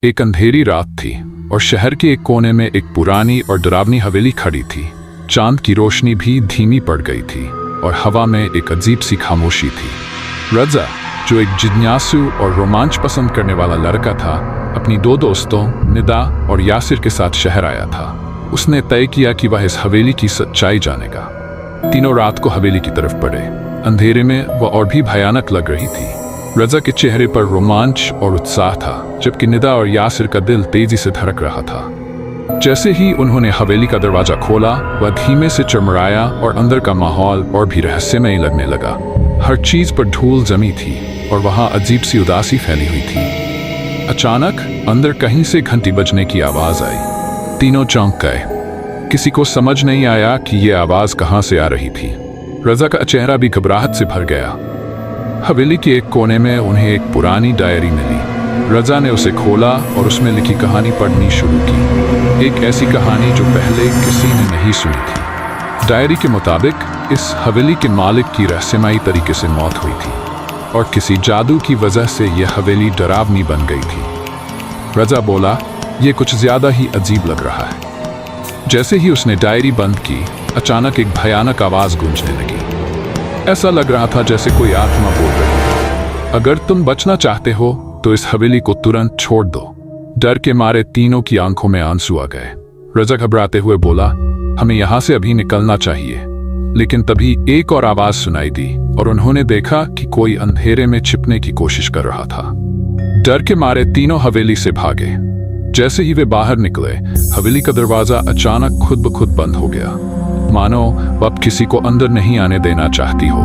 एक अंधेरी रात थी और शहर के एक कोने में एक पुरानी और डरावनी हवेली खड़ी थी। चांद की रोशनी भी धीमी पड़ गई थी और हवा में एक अजीब सी खामोशी थी। रजा, जो एक जिज्ञासु और रोमांच पसंद करने वाला लड़का था, अपनी दो दोस्तों निदा और यासिर के साथ शहर आया था। उसने तय किया कि वह इस हवेली की सच्चाई जानेगा। तीनों रात को हवेली की तरफ बढ़े। अंधेरे में वह और भी भयानक लग रही थी। रजा के चेहरे पर रोमांच और उत्साह था, जबकि निदा और यासिर का दिल तेजी से धड़क रहा था। जैसे ही उन्होंने हवेली का दरवाजा खोला, वह धीमे से चरमराया और अंदर का माहौल और भी रहस्यमय लगने लगा। हर चीज पर धूल जमी थी और वहां अजीब सी उदासी फैली हुई थी। अचानक अंदर कहीं से घंटी बजने की आवाज आई। तीनों चौंक गए। किसी को समझ नहीं आया कि यह आवाज कहां से आ रही थी। रजा का चेहरा भी घबराहट से भर गया। हवेली के एक कोने में उन्हें एक पुरानी डायरी मिली। रजा ने उसे खोला और उसमें लिखी कहानी पढ़नी शुरू की। एक ऐसी कहानी जो पहले किसी ने नहीं सुनी थी। डायरी के मुताबिक इस हवेली के मालिक की रहस्यमयी तरीके से मौत हुई थी और किसी जादू की वजह से यह हवेली डरावनी बन गई थी। रजा बोला, यह कुछ ज्यादा ही अजीब लग रहा है। जैसे ही उसने डायरी बंद की, अचानक एक भयानक आवाज गूंजने लगी। ऐसा लग रहा था जैसे कोई आत्मा बोल रही है, अगर तुम बचना चाहते हो तो इस हवेली को तुरंत छोड़ दो। डर के मारे तीनों की आंखों में आंसू आ गए। रजा घबराते हुए बोला, हमें यहां से अभी निकलना चाहिए। लेकिन तभी एक और आवाज सुनाई दी और उन्होंने देखा कि कोई अंधेरे में छिपने की कोशिश कर रहा था। डर के मारे तीनों हवेली से भागे। जैसे ही वे बाहर निकले, हवेली का दरवाजा अचानक खुद ब खुद बंद हो गया, मानो वह अब किसी को अंदर नहीं आने देना चाहती हो।